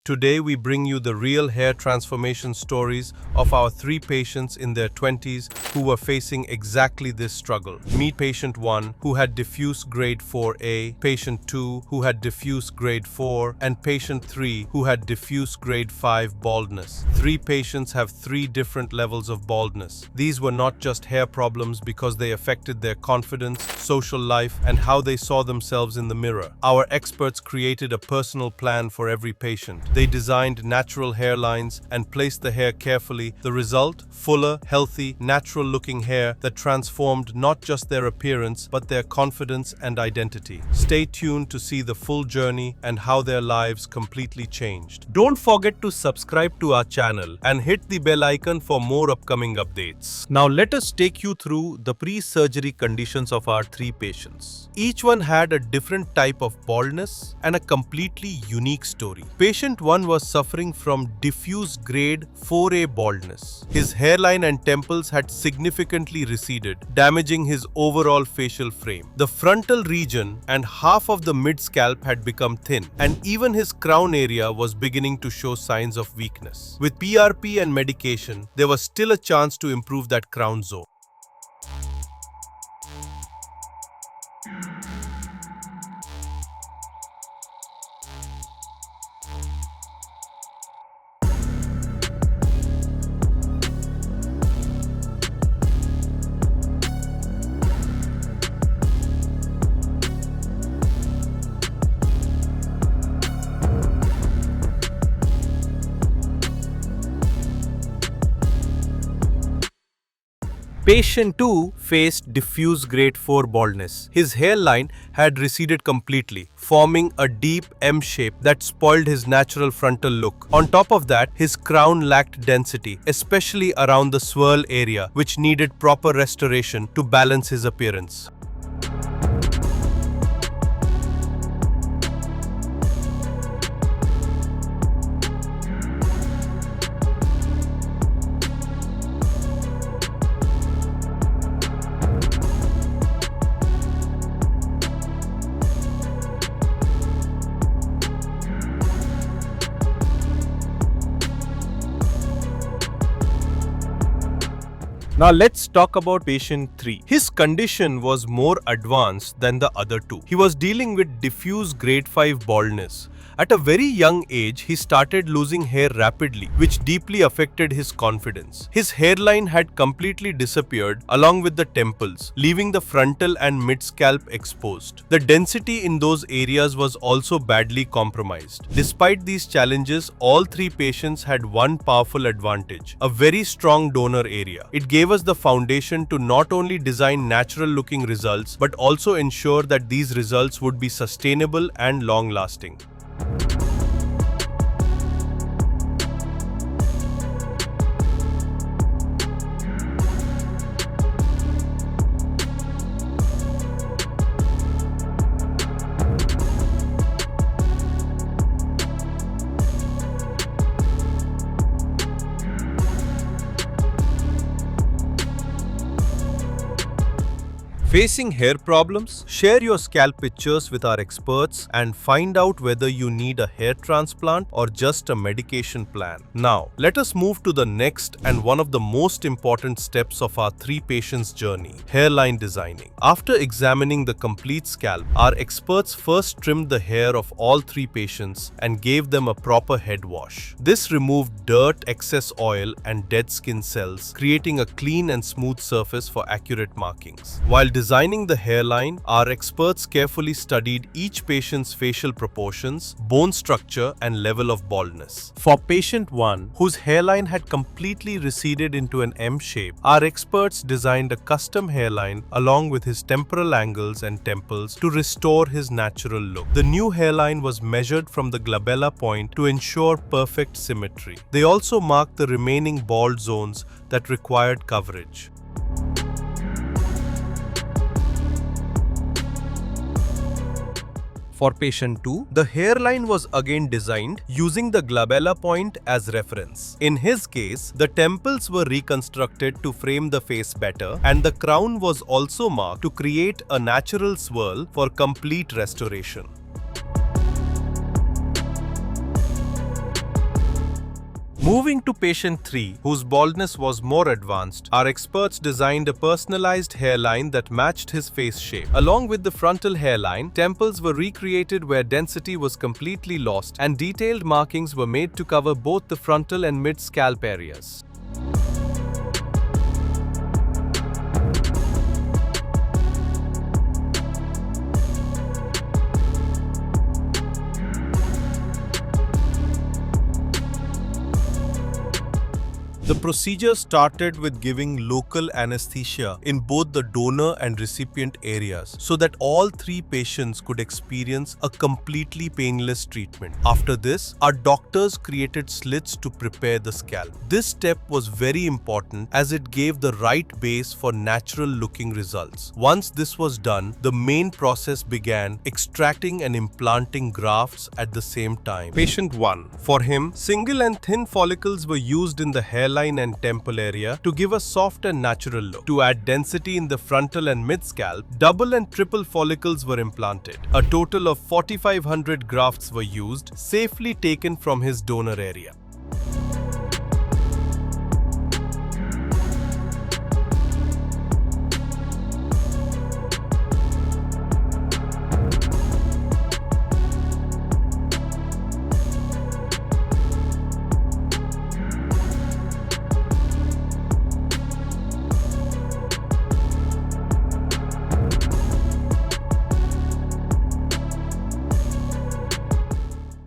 Today we bring you the real hair transformation stories of our three patients in their 20s who were facing exactly this struggle. Meet patient 1 who had diffuse grade 4A, patient 2 who had diffuse grade 4, and patient 3 who had diffuse grade 5 baldness. Three patients have three different levels of baldness. These were not just hair problems because they affected their confidence, social life, and how they saw themselves in the mirror. Our experts created a personal plan for every patient. They designed natural hairlines and placed the hair carefully. The result? Fuller, healthy, natural-looking hair that transformed not just their appearance but their confidence and identity. Stay tuned to see the full journey and how their lives completely changed. Don't forget to subscribe to our channel and hit the bell icon for more upcoming updates. Now let us take you through the pre-surgery conditions of our three patients. Each one had a different type of baldness and a completely unique story. Patient 1 was suffering from diffuse grade 4A baldness. His hairline and temples had significantly receded, damaging his overall facial frame. The frontal region and half of the mid-scalp had become thin, and even his crown area was beginning to show signs of weakness. With PRP and medication, there was still a chance to improve that crown zone. Patient 2 faced diffuse grade 4 baldness. His hairline had receded completely, forming a deep M shape that spoiled his natural frontal look. On top of that, his crown lacked density, especially around the swirl area, which needed proper restoration to balance his appearance. Now let's talk about patient 3. His condition was more advanced than the other two. He was dealing with diffuse grade 5 baldness. At a very young age, he started losing hair rapidly, which deeply affected his confidence. His hairline had completely disappeared along with the temples, leaving the frontal and mid-scalp exposed. The density in those areas was also badly compromised. Despite these challenges, all three patients had one powerful advantage: a very strong donor area. It gave us the foundation to not only design natural-looking results, but also ensure that these results would be sustainable and long-lasting. Facing hair problems? Share your scalp pictures with our experts and find out whether you need a hair transplant or just a medication plan. Now, let us move to the next and one of the most important steps of our three patients' journey: hairline designing. After examining the complete scalp, our experts first trimmed the hair of all three patients and gave them a proper head wash. This removed dirt, excess oil, and dead skin cells, creating a clean and smooth surface for accurate markings. While designing the hairline, our experts carefully studied each patient's facial proportions, bone structure, and level of baldness. For patient 1, whose hairline had completely receded into an M shape, our experts designed a custom hairline along with his temporal angles and temples to restore his natural look. The new hairline was measured from the glabella point to ensure perfect symmetry. They also marked the remaining bald zones that required coverage. For patient 2, the hairline was again designed using the glabella point as reference. In his case, the temples were reconstructed to frame the face better, and the crown was also marked to create a natural swirl for complete restoration. Moving to patient 3, whose baldness was more advanced, our experts designed a personalized hairline that matched his face shape. Along with the frontal hairline, temples were recreated where density was completely lost, and detailed markings were made to cover both the frontal and mid-scalp areas. The procedure started with giving local anesthesia in both the donor and recipient areas so that all 3 patients could experience a completely painless treatment. After this, our doctors created slits to prepare the scalp. This step was very important as it gave the right base for natural-looking results. Once this was done, the main process began, extracting and implanting grafts at the same time. Patient 1. For him, single and thin follicles were used in the hairline and temple area to give a soft and natural look. To add density in the frontal and mid-scalp, double and triple follicles were implanted. A total of 4,500 grafts were used, safely taken from his donor area.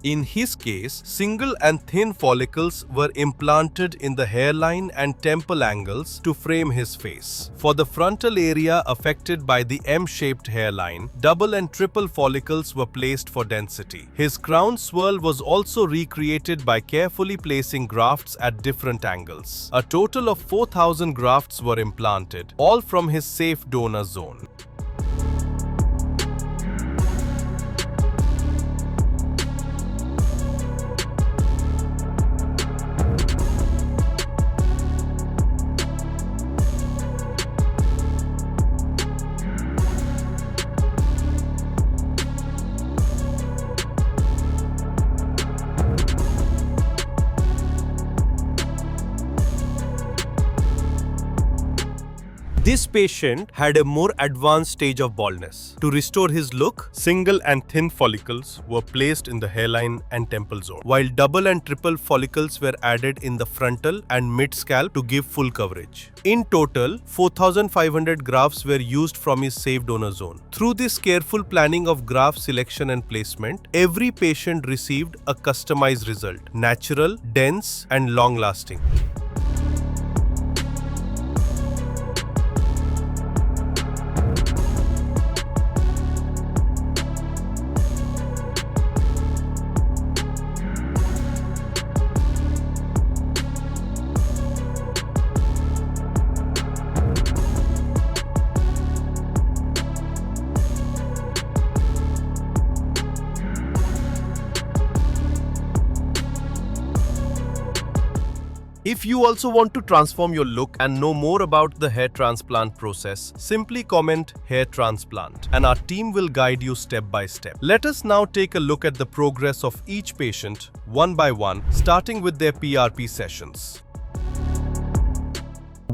In his case, single and thin follicles were implanted in the hairline and temple angles to frame his face. For the frontal area affected by the M-shaped hairline, double and triple follicles were placed for density. His crown swirl was also recreated by carefully placing grafts at different angles. A total of 4,000 grafts were implanted, all from his safe donor zone. This patient had a more advanced stage of baldness. To restore his look, single and thin follicles were placed in the hairline and temple zone, while double and triple follicles were added in the frontal and mid-scalp to give full coverage. In total, 4,500 grafts were used from his safe donor zone. Through this careful planning of graft selection and placement, every patient received a customized result: natural, dense, and long-lasting. If you also want to transform your look and know more about the hair transplant process, simply comment hair transplant and our team will guide you step by step. Let us now take a look at the progress of each patient one by one, starting with their PRP sessions.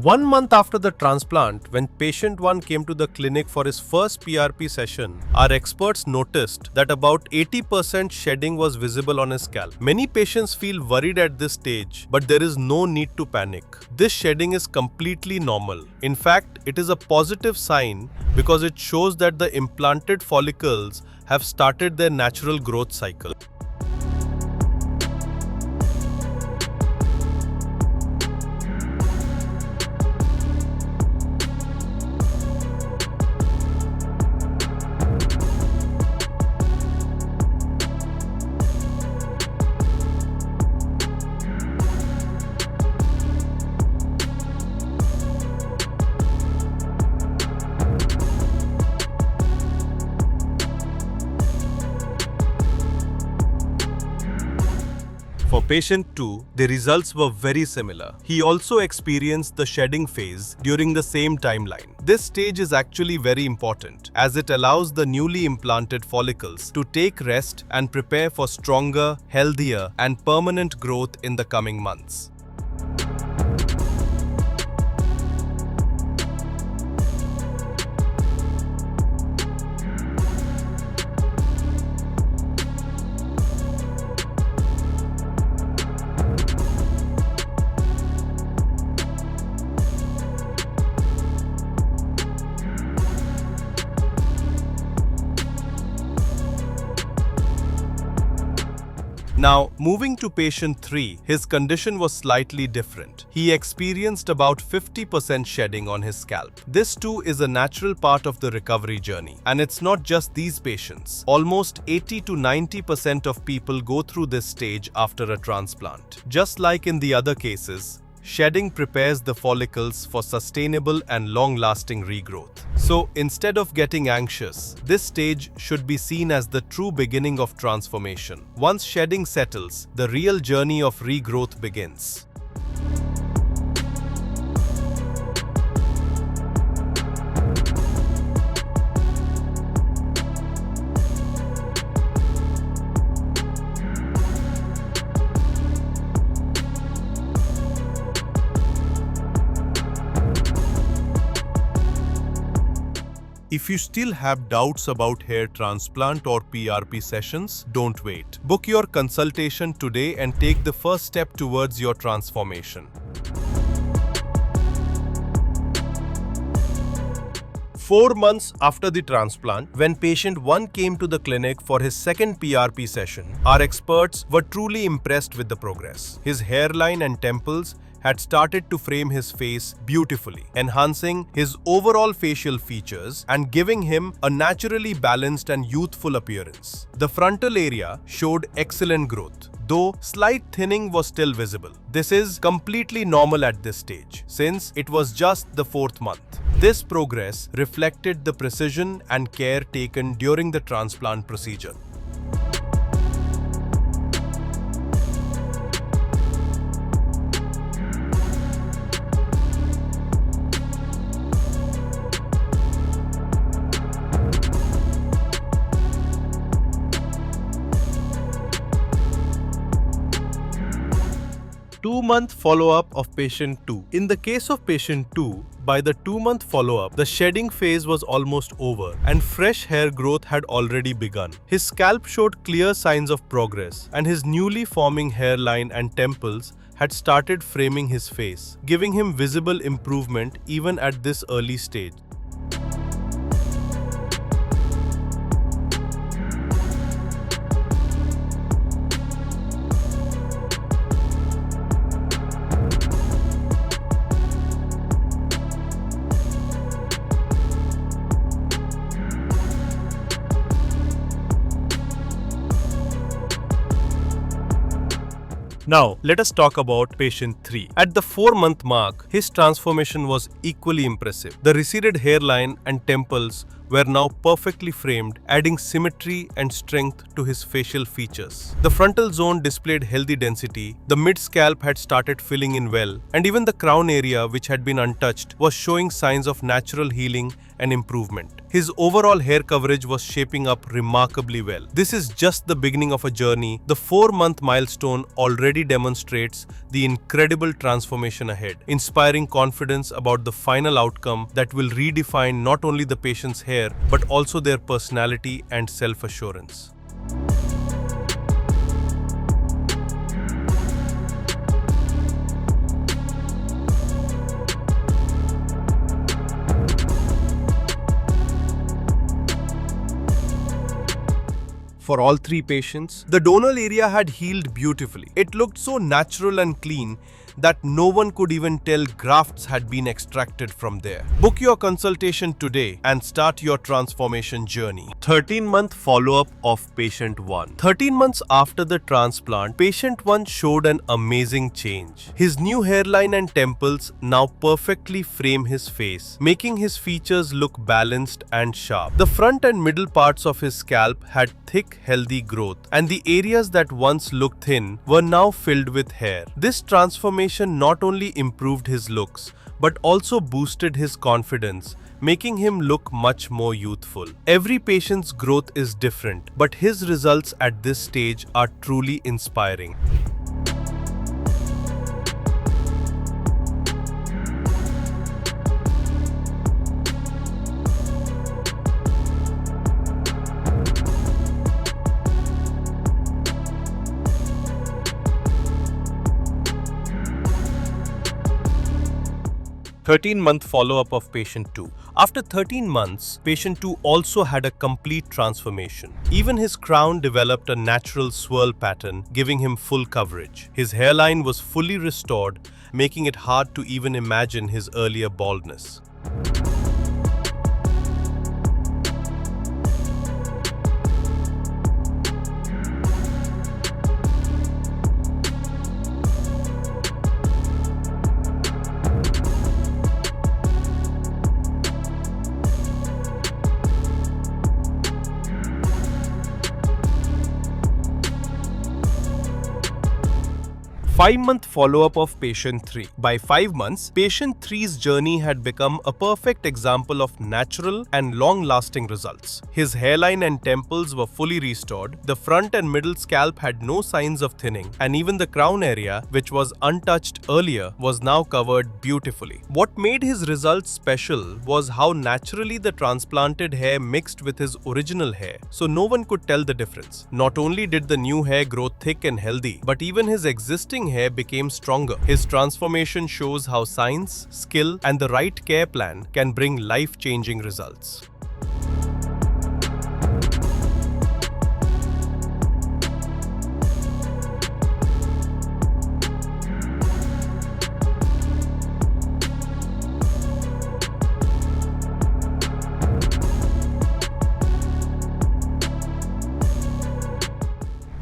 1 month after the transplant, when patient 1 came to the clinic for his first PRP session, our experts noticed that about 80% shedding was visible on his scalp. Many patients feel worried at this stage, but there is no need to panic. This shedding is completely normal. In fact, it is a positive sign because it shows that the implanted follicles have started their natural growth cycle. For patient 2, the results were very similar. He also experienced the shedding phase during the same timeline. This stage is actually very important as it allows the newly implanted follicles to take rest and prepare for stronger, healthier, and permanent growth in the coming months. Now, moving to patient 3, his condition was slightly different. He experienced about 50% shedding on his scalp. This too is a natural part of the recovery journey. And it's not just these patients. Almost 80 to 90% of people go through this stage after a transplant. Just like in the other cases, shedding prepares the follicles for sustainable and long-lasting regrowth. So, instead of getting anxious, this stage should be seen as the true beginning of transformation. Once shedding settles, the real journey of regrowth begins. If you still have doubts about hair transplant or PRP sessions, don't wait. Book your consultation today and take the first step towards your transformation. 4 months after the transplant, when patient 1 came to the clinic for his second PRP session, our experts were truly impressed with the progress. His hairline and temples had started to frame his face beautifully, enhancing his overall facial features and giving him a naturally balanced and youthful appearance. The frontal area showed excellent growth, though slight thinning was still visible. This is completely normal at this stage, since it was just the 4th month. This progress reflected the precision and care taken during the transplant procedure. Two-month follow-up of patient 2. In the case of patient 2, by the 2-month follow-up, the shedding phase was almost over and fresh hair growth had already begun. His scalp showed clear signs of progress and his newly forming hairline and temples had started framing his face, giving him visible improvement even at this early stage. Now, let us talk about patient 3. At the 4-month mark, his transformation was equally impressive. The receded hairline and temples were now perfectly framed, adding symmetry and strength to his facial features. The frontal zone displayed healthy density, the mid-scalp had started filling in well, and even the crown area, which had been untouched, was showing signs of natural healing and improvement. His overall hair coverage was shaping up remarkably well. This is just the beginning of a journey. The 4-month milestone already demonstrates the incredible transformation ahead, inspiring confidence about the final outcome that will redefine not only the patient's hair, but also their personality and self-assurance. For all 3 patients, the donor area had healed beautifully. It looked so natural and clean that no one could even tell grafts had been extracted from there. Book your consultation today and start your transformation journey. 13-month follow-up of patient 1. 13 months after the transplant, patient 1 showed an amazing change. His new hairline and temples now perfectly frame his face, making his features look balanced and sharp. The front and middle parts of his scalp had thick, healthy growth, and the areas that once looked thin were now filled with hair. This transformation not only improved his looks, but also boosted his confidence, making him look much more youthful. Every patient's growth is different, but his results at this stage are truly inspiring. Thirteen-month follow-up of patient 2. After 13 months, patient 2 also had a complete transformation. Even his crown developed a natural swirl pattern, giving him full coverage. His hairline was fully restored, making it hard to even imagine his earlier baldness. 5-month follow-up of patient 3. By 5 months, patient 3's journey had become a perfect example of natural and long-lasting results. His hairline and temples were fully restored, the front and middle scalp had no signs of thinning, and even the crown area, which was untouched earlier, was now covered beautifully. What made his results special was how naturally the transplanted hair mixed with his original hair, so no one could tell the difference. Not only did the new hair grow thick and healthy, but even his existing hair became stronger. His transformation shows how science, skill, and the right care plan can bring life-changing results.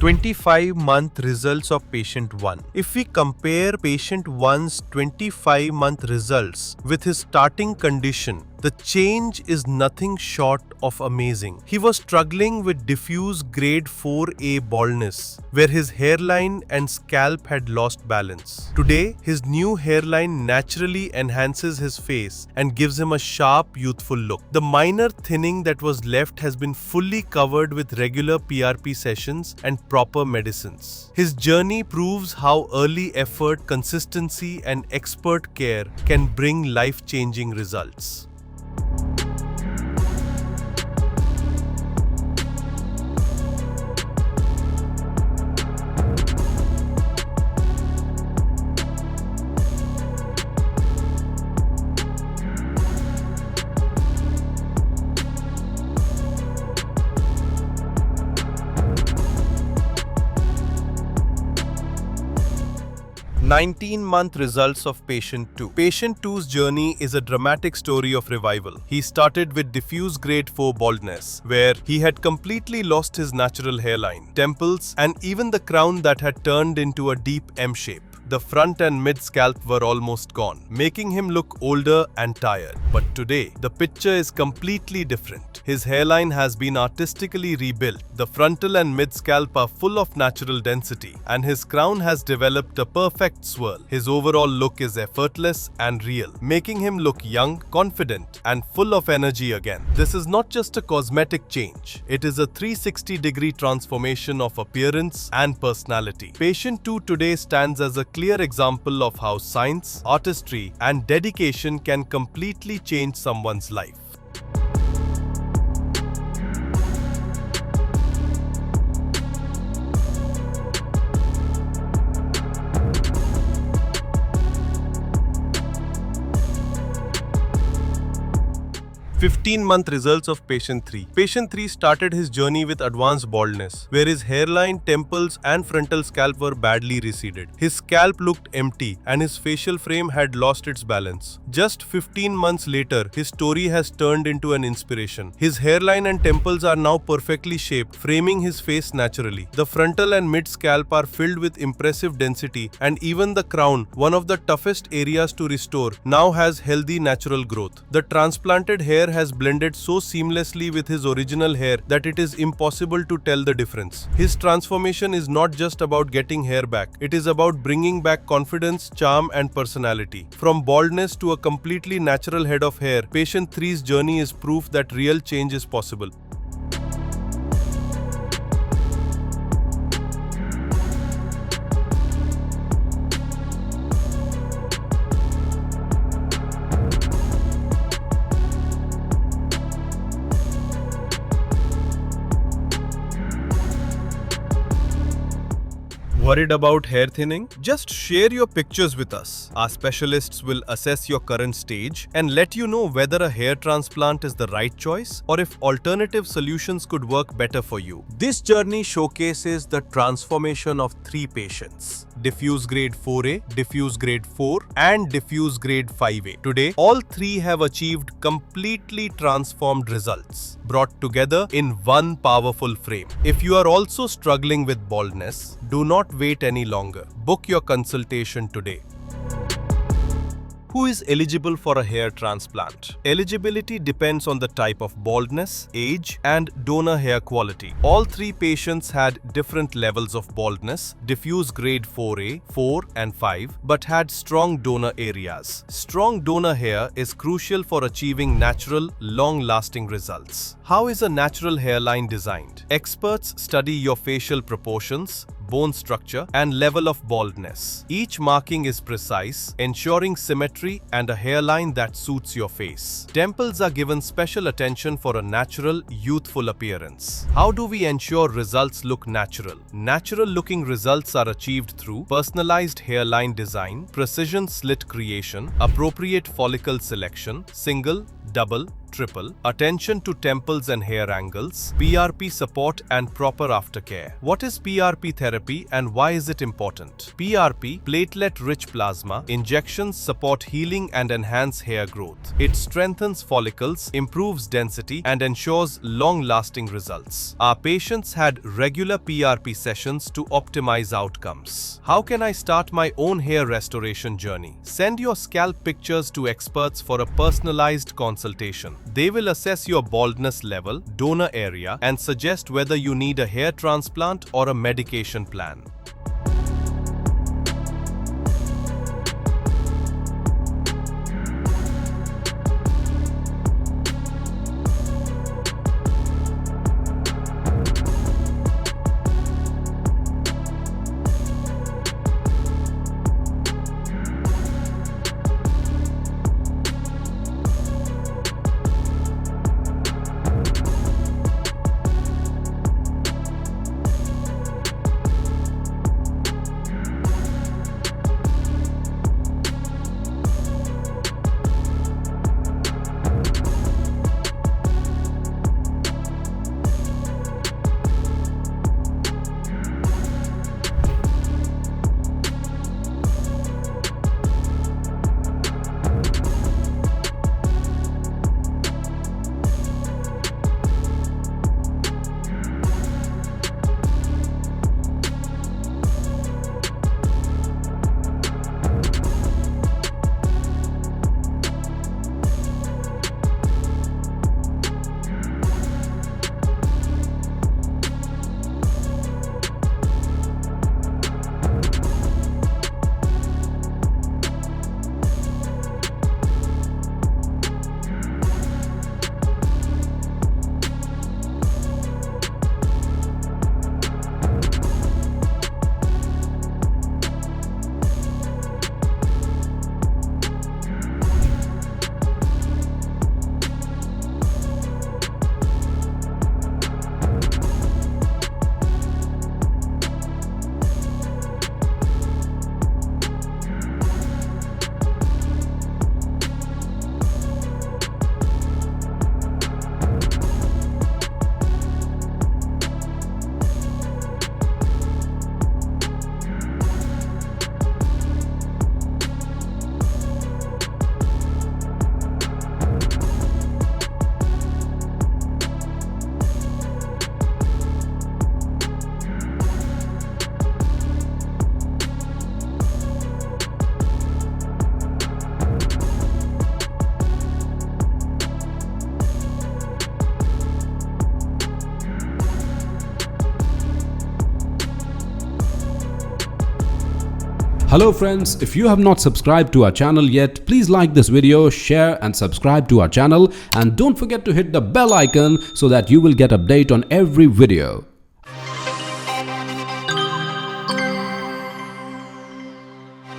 "25-month results of patient 1. If we compare patient 1's 25-month results with his starting condition, the change is nothing short of amazing. He was struggling with diffuse grade 4A baldness, where his hairline and scalp had lost balance. Today, his new hairline naturally enhances his face and gives him a sharp, youthful look. The minor thinning that was left has been fully covered with regular PRP sessions and proper medicines. His journey proves how early effort, consistency, and expert care can bring life-changing results. 19-month results of patient 2. Patient 2's journey is a dramatic story of revival. He started with diffuse grade 4 baldness, where he had completely lost his natural hairline, temples, and even the crown that had turned into a deep M shape. The front and mid scalp were almost gone, making him look older and tired. But today, the picture is completely different. His hairline has been artistically rebuilt, the frontal and mid scalp are full of natural density, and his crown has developed a perfect swirl. His overall look is effortless and real, making him look young, confident, and full of energy again. This is not just a cosmetic change, it is a 360-degree transformation of appearance and personality. Patient 2 today stands as a clear example of how science, artistry, and dedication can completely change someone's life. "15-month results of patient 3. Patient 3 started his journey with advanced baldness, where his hairline, temples, and frontal scalp were badly receded. His scalp looked empty, and his facial frame had lost its balance. Just 15 months later, his story has turned into an inspiration. His hairline and temples are now perfectly shaped, framing his face naturally. The frontal and mid scalp are filled with impressive density, and even the crown, one of the toughest areas to restore, now has healthy natural growth. The transplanted hair has blended so seamlessly with his original hair that it is impossible to tell the difference. His transformation is not just about getting hair back, it is about bringing back confidence, charm and personality. From baldness to a completely natural head of hair, patient 3's journey is proof that real change is possible. Worried about hair thinning? Just share your pictures with us. Our specialists will assess your current stage and let you know whether a hair transplant is the right choice or if alternative solutions could work better for you. This journey showcases the transformation of 3 patients: diffuse grade 4A, diffuse grade 4 and diffuse grade 5A. Today, all 3 have achieved completely transformed results, brought together in one powerful frame. If you are also struggling with baldness, do not wait any longer. Book your consultation today. Who is eligible for a hair transplant? Eligibility depends on the type of baldness, age, and donor hair quality. All 3 patients had different levels of baldness, diffuse grade 4A, 4 and 5, but had strong donor areas. Strong donor hair is crucial for achieving natural, long-lasting results. How is a natural hairline designed? Experts study your facial proportions, bone structure, and level of baldness. Each marking is precise, ensuring symmetry and a hairline that suits your face. Temples are given special attention for a natural, youthful appearance. How do we ensure results look natural? Natural-looking results are achieved through personalized hairline design, precision slit creation, appropriate follicle selection, single, double, triple, attention to temples and hair angles, PRP support and proper aftercare. What is PRP therapy and why is it important? PRP, platelet-rich plasma, injections support healing and enhance hair growth. It strengthens follicles, improves density and ensures long-lasting results. Our patients had regular PRP sessions to optimize outcomes. How can I start my own hair restoration journey? Send your scalp pictures to experts for a personalized consultation. They will assess your baldness level, donor area, and suggest whether you need a hair transplant or a medication plan. Hello friends, if you have not subscribed to our channel yet, please like this video, share and subscribe to our channel, and don't forget to hit the bell icon so that you will get update on every video.